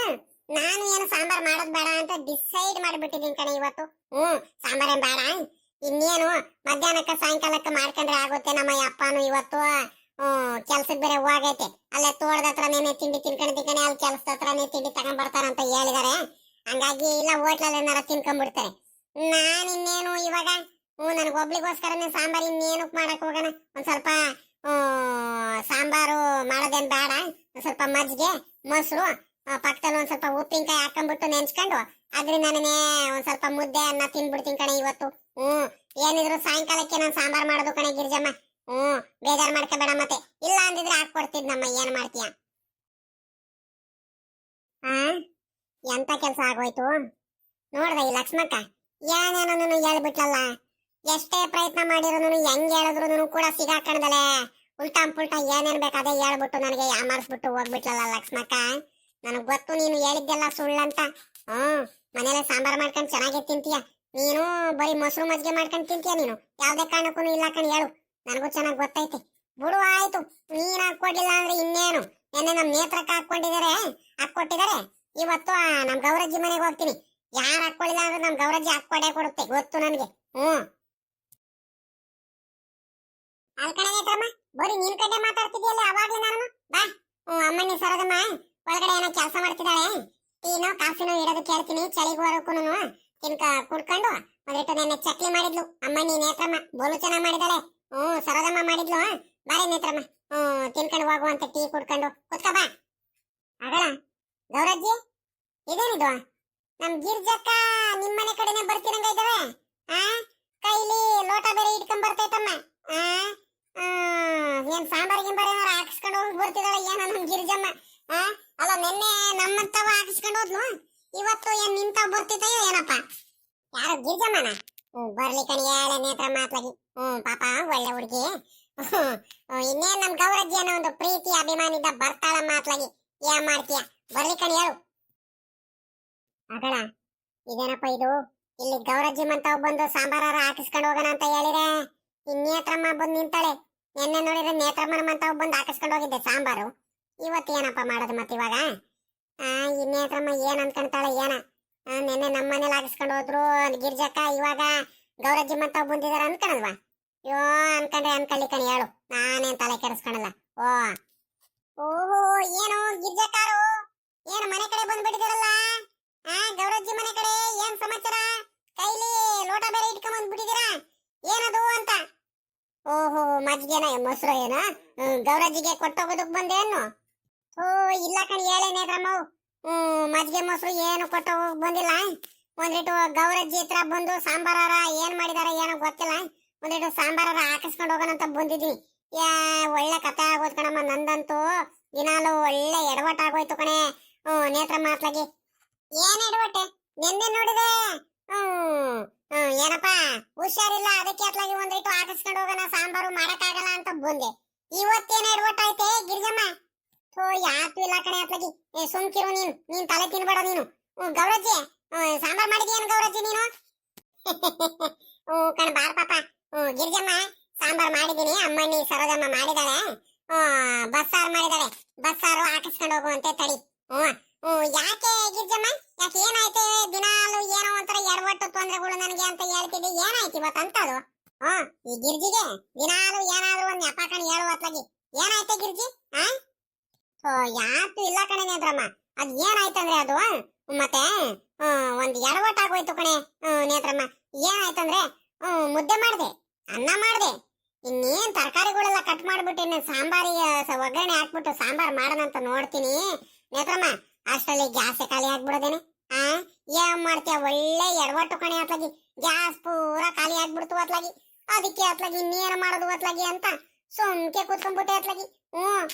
ನಾನು ಏನು ಸಾಂಬಾರ್ ಮಾಡೋದ್ ಬೇಡ ಅಂತ ಡಿಸೈಡ್ ಮಾಡ್ಬಿಟ್ಟಿದೀನಿ ಕಣೆ ಇವತ್ತು. ಸಾಂಬಾರೇನ್ ಬೇಡ, ಇನ್ನೇನು ಮಧ್ಯಾಹ್ನಕ್ಕ ಸಾಯಂಕಾಲಕ್ಕ ಮಾಡ್ಕೊಂಡ್ರೆ ಆಗುತ್ತೆ. ನಮ್ಮ ಅಪ್ಪನು ಇವತ್ತು ಕೆಲ್ಸಕ್ ಬೇರೆ ಹೋಗೈತೆ, ಅಲ್ಲೇ ತೋಟದ ಹತ್ರನೇ ತಿಂಡಿ ತಿನ್ಕೊಂಡಿದ್ದೀನಿ, ಅಲ್ಲಿ ಕೆಲ್ಸದ ಹತ್ರನೇ ತಿಂಡಿ ತಗೊಂಡ್ ಬರ್ತಾರಂತ ಹೇಳಿದಾರೆ. ಹಂಗಾಗಿ ಇಲ್ಲ ಹೋಟ್ಲಲ್ಲಿ ಏನಾರ ತಿನ್ಕೊಂಡ್ಬಿಡ್ತಾರೆ. ನಾನ್ ಇನ್ನೇನು ಇವಾಗ ನನ್ಗೆ ಒಬ್ಳಿಗೋಸ್ಕರನೇ ಸಾಂಬಾರ್ ಇನ್ನೇನು ಮಾಡಕ್ ಹೋಗೋಣ. ಒಂದ್ ಸ್ವಲ್ಪ ಸಾಂಬಾರು ಮಾಡೋದೇನ್ ಬೇಡ, ಒಂದ್ ಸ್ವಲ್ಪ ಮಜ್ಜಿಗೆ ಮೊಸರು ಪಕ್ಕದಲ್ಲಿ ಒಂದ್ ಸ್ವಲ್ಪ ಉಪ್ಪಿನಕಾಯಿ ಹಾಕೊಂಡ್ಬಿಟ್ಟು ನೆನ್ಸ್ಕೊಂಡು ಅದ್ರಿಂದನೇ ಒಂದ್ ಸ್ವಲ್ಪ ಮುದ್ದೆ ಅನ್ನ ತಿನ್ಬಿಡ್ತೀನಿ ಕಣೆ ಇವತ್ತು. ಏನಿದ್ರು ಸಾಯಂಕಾಲಕ್ಕೆ ನಾನು ಸಾಂಬಾರ್ ಮಾಡೋದು ಕಣೆ ಗಿರ್ಜಮ್ಮ. ಬೇಜಾರ್ ಮಾಡ್ಕೋಬೇಡ ಮತ್ತೆ, ಇಲ್ಲ ಅಂದಿದ್ರೆ ಹಾಕೊಡ್ತಿದ್ನಮ್ಮ. ಏನ್ ಮಾಡ್ತೀಯ? ಎಂತ ಕೆಲ್ಸ ಆಗೋಯ್ತು ನೋಡ್ದ ಈ ಲಕ್ಷ್ಮಕ್ಕ, ಏನೇನೋ ಹೇಳ್ಬಿಟ್ಲಲ್ಲ. ಎಷ್ಟೇ ಪ್ರಯತ್ನ ಮಾಡಿರೋನು ಹೆಂಗ್ ಹೇಳಿದ್ರು ಕೂಡ ಸಿಗಾಕಂದಲೆ ಉಲ್ಟಾ ಪುಲ್ಟಾ ಏನೇನ್ ಬೇಕಾದೆ ಹೇಳ್ಬಿಟ್ಟು ನನಗೆ ಯಾಮಾರಿಸ್ಬಿಟ್ಟು ಹೋಗ್ಬಿಟ್ಲಲ್ಲ ಲಕ್ಷ್ಮಕ್ಕ. ನನಗ್ ಗೊತ್ತು ನೀನು ಹೇಳಿದ್ದೆಲ್ಲ ಸುಳ್ಳಂತ. ಮನೇಲೆ ಸಾಂಬಾರ್ ಮಾಡ್ಕೊಂಡ್ ಚೆನ್ನಾಗಿ ತಿಂತೀಯ ನೀನು, ಬರೀ ಮೊಸರು ಮಜ್ಜಿಗೆ ಮಾಡ್ಕೊಂಡ್ ತಿಂತೀಯ ನೀನು, ಯಾವ್ದೇ ಕಾರಣಕ್ಕೂ ಇಲ್ಲ ಕಣ್ ಹೇಳು, ನನಗೂ ಚೆನ್ನಾಗ್ ಗೊತ್ತೈತೆ. ಬಿಡು ಆಯ್ತು, ನೀನ್ ಹಾಕೊಡ್ಲಿಲ್ಲ ಅಂದ್ರೆ ಇನ್ನೇನು, ನೆನ್ನೆ ನಮ್ ನೇತ್ರಕ್ಕ ಹಾಕೊಟ್ಟಿದ್ದಾರೆ. ಇವತ್ತು ನಮ್ ಗೌರಜ್ಜಿ ಮನೆಗೆ ಹೋಗ್ತೀನಿ. ಯಾರು ಹಾಕೊಳ್ಳಿಲ್ಲ ಅಂದ್ರೆ ನಮ್ ಗೌರಜ್ಜಿ ಹಾಕೊಡೇ ಕೊಡುತ್ತೆ, ಗೊತ್ತು ನನಗೆ. ಅಲ್ಕಣೆ ನೇತ್ರಮ್ಮ, ಬರೀ ನಿನ್ ಕಡೆ ಮಾತಾಡ್ತಿದ್ಯಲ್ಲ ಅವಾಗ್ಲೇ ನಾನು. ಬಾ, ಅಮ್ಮನಿ ಸರೋದಮ್ಮ ಒಳಗಡೆ ಏನೋ ಕೆಲಸ ಮಾಡ್ತಿದ್ದಾಳೆ. ಟೀನೋ ಕಾಫಿನೋ ಇಡೋದು ಕೇಳ್ತೀನಿ, ಚಳಿಗೋರಕ್ಕೂನು ಕುಡ್ಕೊಂಡು ಒಂದಿಟ್ಟು ನೆನ್ನೆ ಚಕ್ಲಿ ಮಾಡಿದ್ಲು ಅಮ್ಮನಿ ನೇತ್ರಮ್ಮ, ಬೋಲು ಚೆನ್ನಾಗ್ ಮಾಡಿದಾಳೆ. ಸರೋದಮ್ಮ ಮಾಡಿದ್ಲು. ಬಾರಿ ನೇತ್ರಮ್ಮ, ತಿನ್ಕೊಂಡು ಹೋಗುವಂತ ಟೀ ಕುಡ್ಕೊಂಡು ಕುತ್ಕ ಬಾ. ಆಗಲ್ಲ ಗೌರಜ್ಜಿ, ಇದೇನಿದು ನಮ್ ಗಿರ್ಜಕ್ಕ ನಿಮ್ಮನೆ ಕಡೆನೆ ಬರ್ತೀರಂಗ ಇದ್ದಾವೆ. ಕೈಲಿ ಲೋಟ ಬೇರೆ ಇಟ್ಕೊಂಡ್ ಬರ್ತೈತಮ್ಮ. ಏನ್ ಸಾಂಬಾರ್ ಗಿಂಬಾರ್ ಏನಾರ ಹಾಕಿಸ್ಕೊಂಡು ಹೋಗಿ ಬರ್ತಿದಾಳೆ ಏನೋ ನಮ್ ಗಿರ್ಜಮ್ಮ. ಅಲ್ಲ ನಿನ್ನೆ ನಮ್ಮಂತವ ಹಾಕಿಸ್ಕೊಂಡು ಹೋದ್ಲು, ಇವತ್ತು ಏನ್ ನಿಂತಾವ್ ಬರ್ತಿದ್ದಾಯೋ ಏನಪ್ಪ. ಯಾರು ಗಿರ್ಜಮ್ಮನ? ಬರ್ಲಿ ಕಣಿ ಹೇಳೆ ನೇತ್ರ ಮಾತ್ಲಾಗಿ. ಪಾಪ ಒಳ್ಳೆ ಹುಡುಗಿ. ಇನ್ನೇನ್ ನಮ್ ಗೌರಜ್ಜಿ ಅನ್ನೋ ಒಂದು ಪ್ರೀತಿ ಅಭಿಮಾನಿದ ಬರ್ತಾಳ ಮಾತ್ಲಾಗಿ. ಏನ್ ಮಾಡ್ತೀಯ, ಬರ್ಲಿ ಕಣಿ ಹೇಳು. ಅಗಳ ಇದೇನಪ್ಪ ಇದು, ಇಲ್ಲಿ ಗೌರಜ್ಜಿ ಮಂತಾವ್ ಬಂದು ಸಾಂಬಾರ ಹಾಕಿಸ್ಕೊಂಡು ಹೋಗೋಣ ಅಂತ ಹೇಳಿದ್ರೆ ನೇತ್ರಮ್ಮ ಬಂದು ನಿಂತಾಳೆ. ನಿನ್ನೆ ನೋಡಿದ್ರೆ ನೇತ್ರಮ್ಮನ ಮಂತಾವ್ ಬಂದು ಹಾಕಿಸ್ಕೊಂಡು ಹೋಗಿದ್ದೆ ಸಾಂಬಾರು. ಇವತ್ತು ಏನಪ್ಪ ಮಾಡೋದು ಮತ್ತೆ ಇವಾಗ? ಈ ನೇತ್ರಮ್ಮ ಏನ್ ಅನ್ಕೊಂತಾಳೆ ಏನ? ನಿನ್ನೆ ನಮ್ಮ ಮನೇಲಿ ಹಾಕಿಸ್ಕೊಂಡು ಹೋದ್ರು ಗಿರ್ಜಕ್ಕ, ಇವಾಗ ಗೌರಜ್ಜಿ ಮಂತಾವ್ ಬಂದಿದಾರ ಅನ್ಕಣಲ್ವಾ? ಅಯ್ಯೋ ಅನ್ಕೊಂಡ್ರೆ ಅನ್ಕೊಳ್ಳಿ ಕಣಿ ಹೇಳು, ನಾನೇನ್ ತಲೆ ಕೆಡಿಸ್ಕೊಳಲ್ಲ. ಓಹೋ, ಏನು ಗಿರ್ಜಕ್ಕಾರು ಏನು ಮನೆ ಕಡೆ ಬಂದ್ಬಿಟ್ಟಿದಾರಲ್ಲ? ಗೌರಜ್ಜಿ ಮನೆ ಕಡೆ ಏನ್ ಸಮಾಚಾರ? ಕೈಲಿ ಲೋಟ ಬೇರೆ ಇಟ್ಕೊಂಡ್ ಬಂದ್ಬಿಟ್ಟಿದ್ದೀರಾ, ಏನದು ಅಂತ? ಓಹೋ, ಮಜ್ಜಿಗೆನ ಮೊಸರು ಏನ ಗೌರಜ್ಜಿಗೆ ಕೊಟ್ಟೋಗೋದಕ್ ಬಂದೇನು? ಇಲ್ಲ ಕಣಿ ಹೇಳಿ ನೇತ್ರಮ್ಮ, ಮಜ್ಜಿಗೆ ಮೊಸರು ಏನು ಕೊಟ್ಟೋಗೋಕ್ ಬಂದಿಲ್ಲ. ಒಂದಿಟ್ಟು ಗೌರಜ್ಜಿ ಹತ್ರ ಬಂದು ಸಾಂಬಾರ ಏನ್ ಮಾಡಿದಾರ ಏನೋ ಗೊತ್ತಿಲ್ಲ, ಒಂದಿಟ್ಟು ಸಾಂಬಾರ ಹಾಕಿಸ್ಕೊಂಡು ಹೋಗೋಣ ಅಂತ ಬಂದಿದ್ವಿ. ಒಳ್ಳೆ ಕತೆ ಆಗೋದ್ ಕಣಮ್ಮ, ನಂದಂತೂ ದಿನಾಲು ಒಳ್ಳೆ ಎಡವಟ್ ಆಗೋಯ್ತು ಕಣೆ. ನೇತ್ರ ಮಾತ್ಲಾಗಿ ಏನ್ ಎಡವಟ್ಟೆ? ನಿನ್ನೆ ನೋಡಿದೆ ಏನಪ್ಪಾ ಹುಷಾರಿಲ್ಲ, ಅದಕ್ಕೆ ಅತ್ಲಾಗಿ ಒಂದಿಟ್ಟು ಹಾಕಿಸ್ಕೊಂಡು ಹೋಗೋಣ ಸಾಂಬಾರು ಮಾಡಕ್ಕಾಗಲ್ಲ ಅಂತ ಬಂದೆ. ಇವತ್ತೇನ್ ಎಡವಟ್ಟಾಯ್ತೆ ಗಿರ್ಜಮ್ಮ? ಯಾತು ಇಲ್ಲ ಕಣೆ ಅತ್ಲಾಗಿ, ಸುಮ್ಕಿರು ನೀನ್ ತಲೆ ತಿನ್ಬೇಡ ನೀನು. ಗೌರಜ್ಜಿ ಸಾಂಬಾರ್ ಮಾಡಿದ್ಯೇನು ಗೌರಜ್ಜಿ ನೀನು? ಕಣ ಬಾರ್ ಪಾಪ. ಗಿರ್ಜಮ್ಮ ಸಾಂಬಾರ್ ಮಾಡಿದೀನಿ, ಅಮ್ಮಣ್ಣಿ ಸರೋಜಮ್ಮ ಮಾಡಿದಾಳೆ. ಬಸ್ಸಾರು ಮಾಡಿದಾಳೆ, ಬಸ್ಸಾರು ಹಾಕಿಸ್ಕೊಂಡು ಹೋಗುವಂತೆ ತಡಿ. ಯಾಕೆ ಗಿರ್ಜಮ್ಮ, ಯಾಕೆ ಏನಾಯ್ತು? ದಿನಾಲು ಏನೋ ಒಂಥರ ಎಡವಟ್ಟು ತೊಂದರೆಗಳು ನನಗೆ ಅಂತ ಹೇಳ್ತಿದ್ದೆ, ಏನಾಯ್ತು ಇವತ್ತು ಅಂತದು? ಈ ಗಿರ್ಜಿಗೆ ದಿನಾಲು ಏನಾದ್ರು ಒಂದ್ ನೆಪ ಕಣಿ ಹೇಳುವತ್ಲಾಗಿ. ಏನಾಯ್ತೆ ಗಿರ್ಜಿ? ಯಾತು ಇಲ್ಲ ಕಣೆ ನೇತ್ರಮ್ಮ, ಅದ್ ಏನಾಯ್ತಂದ್ರೆ ಅದು ಮತ್ತೆ ಒಂದ್ ಎಡವಟ್ಟಾಗೋಯ್ತು ಕಣೆ ನೇತ್ರಮ್ಮ. ಏನಾಯ್ತಂದ್ರೆ ಮುದ್ದೆ ಮಾಡ್ದೆ, ಅನ್ನ ಮಾಡ್ದೆ, ಇನ್ನೇನ್ ತರಕಾರಿಗಳೆಲ್ಲ ಕಟ್ ಮಾಡ್ಬಿಟ್ಟು ಸಾಂಬಾರಿಗೆ ಒಗ್ಗರಣೆ ಹಾಕ್ಬಿಟ್ಟು ಸಾಂಬಾರ್ ಮಾಡೋಣಂತ ನೋಡ್ತೀನಿ ನೇತ್ರಮ್ಮ, ಅಷ್ಟರಲ್ಲಿ ಗ್ಯಾಸ್ ಖಾಲಿ ಆಗ್ಬಿಡೋದೇನೆ. ಆ ಏನ್ ಮಾಡ್ತೀಯ ಒಳ್ಳೆ ಎಡವಟ್ಟು ಕಣೆ ಅತ್ಲಾಗಿ ಗ್ಯಾಸ್ ಪೂರಾ ಖಾಲಿ ಆಗ್ಬಿಡ್ತು ಅತ್ಲಾಗಿ ಅದಕ್ಕೆ ಅತ್ಲಾಗಿ ಇನ್ನೇನು ಮಾಡೋದು ಅತ್ಲಾಗಿ ಅಂತ ಸುಮ್ಕೆ ಕೂತ್ಕೊಂಡ್ಬಿಟ್ಟೆ ಅತ್ಲಾಗಿ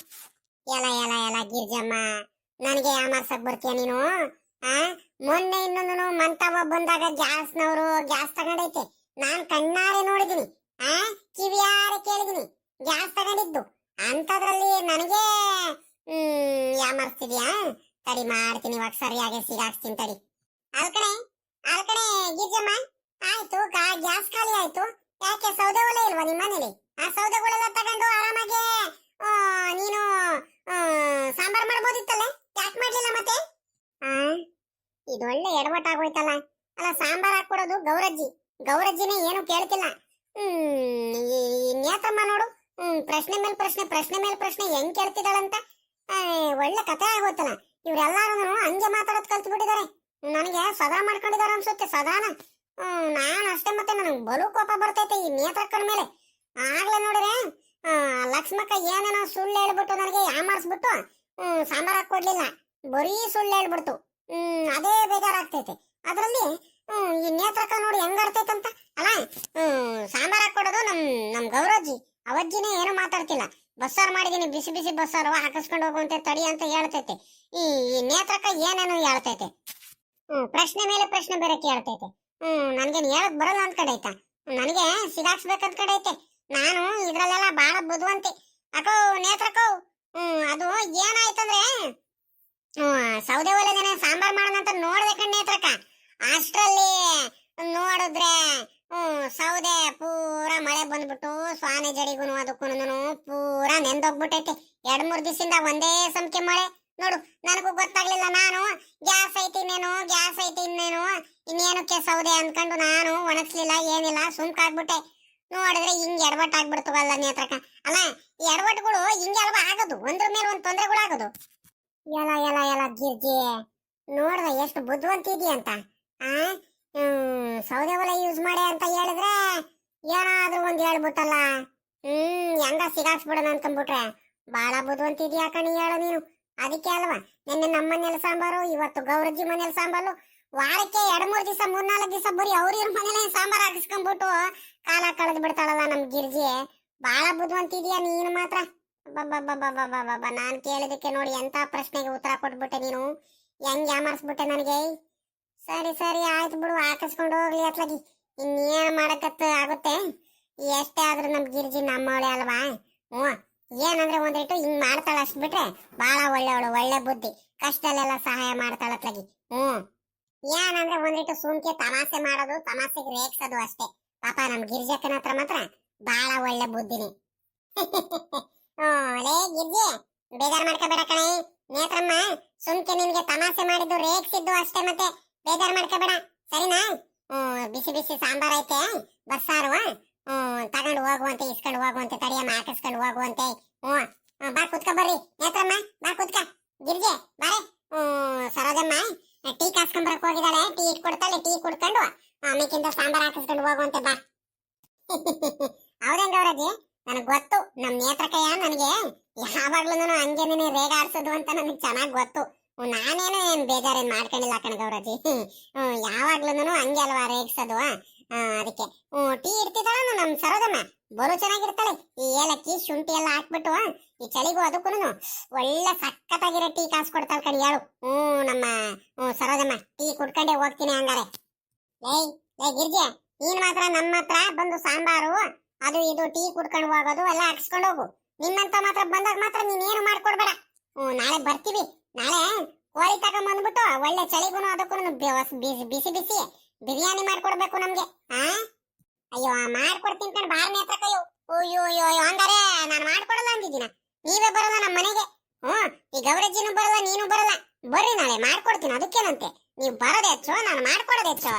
ಎಲ ಎಲ ಎಲ ಗಿರ್ಜಮ್ಮ ನನಗೆ ಯಾಮಾರ್ಸಕ್ ಬರ್ತೀಯ ನೀನು ಆ ಮೊನ್ನೆ ಇನ್ನೊಂದು ಮಂತವ ಬಂದಾಗ ಗ್ಯಾಸ್ನವರು ಗ್ಯಾಸ್ ತಗೊಂಡೈತೆ ನಾನ್ ಕಣ್ಣಾರೆ ನೋಡಿದೀನಿ ಆ ಕಿವಿಯಾರೆ ಕೇಳಿದೀನಿ ಗ್ಯಾಸ್ ತಗೊಂಡಿದ್ದು ಅಂತದ್ರಲ್ಲಿ ನನಗೆ ಯಾಮಾರ್ಸ್ತಿದ್ಯಾ ತಡಿ ಮಾಡ್ತೀನಿ ಇವಾಗ ಸರಿಯಾಗಿ ಸಿಗಾಕ್ಸ್ತೀನಿ ತಡಿ ಅಲ್ಕಣೆ ಗಿರ್ಜಮ್ಮ ಆಯ್ತು ಗ್ಯಾಸ್ ಖಾಲಿ ಆಯ್ತು ಯಾಕೆ ಸೌದೆ ಒಲೆ ಇಲ್ವಾ ನಿಮ್ಮ ಮನೇಲಿ ಆ ಸೌದೆಗಳೆಲ್ಲ ತಗೊಂಡು ಆರಾಮಾಗಿ ನೀನು ಸಾಂಬಾರ್ ಮಾಡ್ಬೋದಿತ್ತಲ್ಲ ಯಾಕೆ ಮಾಡ್ಲಿಲ್ಲ ಮತ್ತೆ ಇದೊಳ್ಳೆ ಎಡವಟ್ಟಾಗೋಯ್ತಲ್ಲ ಅಲ್ಲ ಸಾಂಬಾರ್ ಹಾಕೊಡೋದು ಗೌರಜ್ಜಿನೇ ಏನು ಕೇಳ್ತಿಲ್ಲ ನೇತ್ರಮ್ಮ ನೋಡು ಪ್ರಶ್ನೆ ಮೇಲೆ ಪ್ರಶ್ನೆ ಹೆಂಗ್ ಕೇಳ್ತಿದ್ದಾಳಂತ ಒಳ್ಳೆ ಕಥೆ ಆಗೋಯ್ತಲ್ಲ ಇವ್ರೆಲ್ಲಾರು ಹಂಗೆ ಮಾತಾಡೋದ್ ಕಲ್ತು ಬಿಟ್ಟಿದ್ದಾರೆ ನನಗೆ ಸದಾ ಮಾಡ್ಕೊಂಡಿದ್ದಾರೆ ಅನ್ಸುತ್ತೆ ಸದಾನ ನಾನು ಅಷ್ಟೇ ಮತ್ತೆ ನನಗೆ ಬಲು ಕೋಪ ಬರ್ತೈತೆ ಈ ನೇತ್ರಕ್ಕನ ಮೇಲೆ ಆಗ್ಲೇ ನೋಡಿದ್ರೆ ಲಕ್ಷ್ಮಕ್ಕ ಏನೇನೋ ಸುಳ್ಳು ಹೇಳ್ಬಿಟ್ಟು ನನಗೆ ಯಾಮಾರ್ಸ್ಬಿಟ್ಟು ಸಾಂಬಾರ್ ಹಾಕೊಡ್ಲಿಲ್ಲ ಬರೀ ಸುಳ್ಳು ಹೇಳ್ಬಿಡ್ತು ಅದೇ ಬೇಜಾರಾಗ್ತೈತೆ ಅದ್ರಲ್ಲಿ ಈ ನೇತ್ರಕ್ಕ ನೋಡಿ ಹೆಂಗಾಡ್ತೈತಂತ ಅಲ್ಲ ಸಾಂಬಾರ್ ಹಾಕೊಡೋದು ನಮ್ ಗೌರಜ್ಜಿ ಅವಜ್ಜಿನೇ ಏನು ಮಾತಾಡ್ತಿಲ್ಲ ಬಸ್ಸಾರು ಮಾಡಿದೀನಿ ಬಿಸಿ ಬಿಸಿ ಬಸ್ಸಾರು ಹಾಕಿಸ್ಕೊಂಡು ಹೋಗುವಂತೆ ತಡಿ ಅಂತ ಹೇಳ್ತೈತೆ ಈ ನೇತ್ರಕ್ಕ ಏನೇನು ಹೇಳ್ತೈತೆ ಪ್ರಶ್ನೆ ಮೇಲೆ ಪ್ರಶ್ನೆ ಬೇರೆ ಕೇಳ್ತೈತೆ ನನ್ಗೇನ್ ಹೇಳಕ್ ಬರಲ್ಲ ಅಂತ ಕಡೆ ಐತಾ ನನಗೆ ಸಿಗಾಕ್ಸ್ಬೇಕಂತ ಕಡೆ ಐತೆ ನಾನು ಇದ್ರಲ್ಲೆಲ್ಲ ಬಾಳ ಬುದ್ಧಿವಂತೆ ಅಕೋ ನೇತ್ರಕ್ಕೋ ಅದು ಏನಾಯ್ತಂದ್ರೆ ಸೌದೆ ಒಲೆದೇನೆ ಸಾಂಬಾರ್ ಮಾಡೋಣಂತ ನೋಡ್ದೆ ಕಣ್ ನೇತ್ರಕ್ಕ ಅಷ್ಟ್ರಲ್ಲಿ ನೋಡಿದ್ರೆ ಸೌದೆ ಪೂರಾ ಮಳೆ ಬಂದ್ಬಿಟ್ಟು ಸ್ವಾನೆ ಜಡಿಗುನು ಅದಕ್ಕೂನು ಪೂರಾ ನೆಂದೋಗ್ಬಿಟ್ಟೈತೆ 2-3 ದಿವಸದಿಂದ ಒಂದೇ ಸಮಕೆ ಮಳೆ ನೋಡು ನನಗೂ ಗೊತ್ತಾಗ್ಲಿಲ್ಲ ನಾನು ಗ್ಯಾಸ್ ಐತಿ ಇನ್ನೇನು ಇನ್ನೇನಕ್ಕೆ ಸೌದೆ ಅನ್ಕೊಂಡು ನಾನು ಒಣಗಿಸ್ಲಿಲ್ಲ ಏನಿಲ್ಲ ಸುಮ್ಕಾಗ್ಬಿಟ್ಟೆ ನೋಡಿದ್ರೆ ಹಿಂಗ್ ಎಡವಟ್ ಆಗ್ಬಿಡ್ತವಲ್ಲ ನೇತ್ರಕ್ಕ ಅಲ್ಲ ಈ ಎಡವಟ್ಗಳು ಹಿಂಗೆ ಅಲ್ವಾ ಆಗೋದು ಒಂದ್ರ ಮೇಲೆ ಒಂದ್ ತೊಂದರೆಗಳು ಆಗೋದು ಎಲ್ಲ ಗಿರ್ಜಿ ನೋಡ್ದ ಎಷ್ಟು ಬುದ್ಧಿವಂತ ಇದೆಯಂತ ಸೌದೆ ಒಲೆ ಯೂಸ್ ಮಾಡಿ ಅಂತ ಹೇಳಿದ್ರೆ ಏನಾದ್ರೂ ಒಂದ್ ಹೇಳ್ಬಿಟ್ಟಲ್ಲ ಹೆಂಗ ಸಿಗಾಕ್ಸ್ಬಿಡೋಣ ಅನ್ಕೊಂಡ್ಬಿಟ್ರೆ ಬಾಳ ಬುದ್ಧಿವಂತ ಇದೆಯಾ ಕಣಿ ಹೇಳು ನೀನು ಅದಕ್ಕೆ ಅಲ್ವಾ ನಿನ್ನೆ ನಮ್ಮ ಮನೇಲಿ ಸಾಂಬಾರು ಇವತ್ತು ಗೌರಜ್ಜಿ ಮನೇಲಿ ಸಾಂಬಾರು ವಾರಕ್ಕೆ 2-3 ದಿವಸ 4 ದಿವಸ ಬರೀ ಅವ್ರ ಮನೇಲಿ ಸಾಂಬಾರ್ ಹಾಕಿಸ್ಕೊಂಡ್ಬಿಟ್ಟು ಕಾಲ ಕಳೆದ್ ಬಿಡ್ತಾಳಲ್ಲ ನಮ್ ಗಿರ್ಜಿ ಬಾಳ ಬುದ್ಧಿವಂತ ಇದೆಯಾ ನೀನು ಮಾತ್ರ ನಾನ್ ಕೇಳಿದಕ್ಕೆ ನೋಡಿ ಎಂತ ಪ್ರಶ್ನೆಗೆ ಉತ್ತರ ಕೊಟ್ಬಿಟ್ಟೆ ನೀನು ಹೆಂಗ್ ಯಾಮಾರ್ಸ್ಬಿಟ್ಟೆ ನನಗೆ ಸರಿ ಆಯ್ತು ಬಿಡು ಹಾಕಿಸ್ಕೊಂಡು ಹೋಗ್ಲಿ ಅತ್ಲಾಗಿ ಇನ್ನೇನ್ ಮಾಡಕತ್ತ ಆಗುತ್ತೆ ಎಷ್ಟೇ ಆದ್ರೂ ನಮ್ ಗಿರ್ಜಿ ನಮ್ಮವಳೆ ಅಲ್ವಾ ಏನಂದ್ರೆ ಒಂದಿಟ್ಟು ಹಿಂಗ್ ಮಾಡ್ತಾಳ ಅಷ್ಟ್ ಬಿಟ್ರೆ ಬಾಳ ಒಳ್ಳೆವಳು ಒಳ್ಳೆ ಬುದ್ಧಿ ಕಷ್ಟದಲ್ಲೆಲ್ಲ ಸಹಾಯ ಮಾಡ್ತಾಳ ಅತ್ಲಾಗಿ ಏನಂದ್ರೆ ಒಂದಿಟ್ಟು ಸುಮ್ಕೆ ತಮಾಷೆ ಮಾಡೋದು ತಮಾಷೆಗೆ ರೇಗ್ಸೋದು ಅಷ್ಟೇ ಪಾಪ ನಮ್ ಗಿರ್ಜಕ್ಕನ ಹತ್ರ ಮಾತ್ರ ಬಾಳ ಒಳ್ಳೆ ಬುದ್ಧಿನಿ ಲೇ ಗಿರ್ಜಿ ಬೇಜಾರ್ ಮಾಡ್ಕೋಬೇಡ ಕಣೆ ನೇತ್ರಮ್ಮ ಸುಮ್ಕೆ ನಿನ್ಗೆ ತಮಾಷೆ ಮಾಡಿದ್ದು ರೇಗ್ಸಿದ್ದು ಅಷ್ಟೇ ಮತ್ತೆ ಬೇಜಾರ್ ಮಾಡ್ಕೋಬೇಡ ಸರಿನಾ ಬಿಸಿ ಬಿಸಿ ಸಾಂಬಾರ್ ಐತೆ ಬಸ್ಸಾರು ತಗೊಂಡು ಹೋಗುವಂತೆ ಇಸ್ಕೊಂಡು ಹೋಗುವಂತೆ ತಡಿಯಮ್ಮ ಹಾಕಿಸ್ಕೊಂಡು ಹೋಗುವಂತೆ ಬಾ ಕುತ್ಕ ಬರ್ರಿ ನೇತ್ರಮ್ಮ ಬಾ ಕುತ್ಕ ಗಿರ್ಜೆ ಬಾರೆ ಸರೋಜಮ್ಮ ಟೀ ಕಾಸ್ಕೊಂಬರಕ್ ಹೋಗಿದ್ದಾಳೆ ಟೀ ಇಟ್ಕೊಡ್ತಾಳೆ ಟೀ ಕುಡ್ಕೊಂಡು ಆಮೇಕಿಂದ ಸಾಂಬಾರ್ ಹಾಕಿಸ್ಕೊಂಡು ಹೋಗುವಂತೆ ಬಾ ಹೌದೇನ್ ಗೌರಜ್ಜಿ ನನಗ್ ಗೊತ್ತು ನಮ್ ನೇತ್ರಕಯ್ಯ ನನಗೆ ಯಾವಾಗ್ಲೂ ಹಂಗೇನೇ ರೇಗ ಆಡ್ಸೋದು ಅಂತ ನನಗೆ ಚೆನ್ನಾಗ್ ಗೊತ್ತು ನಾನೇನು ಏನ್ ಬೇಜಾರೇನ್ ಮಾಡ್ಕೊಂಡಿಲ್ಲ ಕಣ ಗೌರಜ್ಜಿ ಯಾವಾಗ್ಲೂ ಹಂಗೆ ಅಲ್ವಾ ರೇಗ್ಸೋದು ಅದಕ್ಕೆ ಟೀ ಇಡ್ತಿದ್ದಾಳ ನಮ್ ಸರೋದಮ್ಮ ಬರು ಚೆನ್ನಾಗಿರ್ತಾಳೆ ಈ ಏಲಕ್ಕಿ ಶುಂಠಿ ಎಲ್ಲ ಹಾಕ್ಬಿಟ್ಟು ಈ ಚಳಿಗೂ ಅದಕ್ಕೂ ಒಳ್ಳೆ ಸಖತ್ತಾಗಿರೋ ಟೀ ಕಾಸು ಕೊಡ್ತಾಳ ಕಣಿ ಹೇಳು ನಮ್ಮ ಸರೋದಮ್ಮ ಟೀ ಕುಡ್ಕೊಂಡೆ ಹೋಗ್ತೀನಿ ಹಂಗಾರೆ ಲೇ ಗಿರ್ಜೆ ನೀನ್ ಮಾತ್ರ ನಮ್ಮ ಹತ್ರ ಬಂದು ಸಾಂಬಾರು ಅದು ಇದು ಟೀ ಕುಡ್ಕೊಂಡು ಹೋಗೋದು ಎಲ್ಲ ಹಾಕ್ಸ್ಕೊಂಡು ಹೋಗು ನಿಮ್ಮಂತ ಮಾತ್ರ ಬಂದಾಗ ಮಾತ್ರ ನೀನೇನು ಮಾಡ್ಕೊಡ್ಬೇಡ ನಾಳೆ ಬರ್ತೀವಿ ನಾಳೆ ಕೋಳಿ ತಗೊಂಡ್ಬಂದ್ಬಿಟ್ಟು ಒಳ್ಳೆ ಚಳಿಗುನು ಅದಕ್ಕೂ ಬಿಸಿ ಬಿಸಿ ಬಿರಿಯಾನಿ ಮಾಡ್ಕೊಡ್ಬೇಕು ನಮ್ಗೆ ಅಯ್ಯೋ ಮಾಡ್ಕೊಡ್ತೀನಿ ಕಣ್ ಬಾರ್ ನೇತ್ರ ಕೈಯೋ ಅಯ್ಯೋ ಹಂಗಾರೆ ನಾನು ಮಾಡ್ಕೊಡಲ್ಲ ಅಂದಿದ್ದೀನ ನೀವೇ ಬರಲ್ಲ ನಮ್ಮ ಮನೆಗೆ ಈ ಗೌರಜ್ಜಿನೂ ಬರಲ್ಲ ನೀನು ಬರಲ್ಲ ಬರ್ರಿ ನಾಳೆ ಮಾಡ್ಕೊಡ್ತೀನಿ ಅದಕ್ಕೇನಂತೆ ನೀವು ಬರೋದು ಹೆಚ್ಚು ನಾನು ಮಾಡ್ಕೊಡೋದು ಹೆಚ್ಚು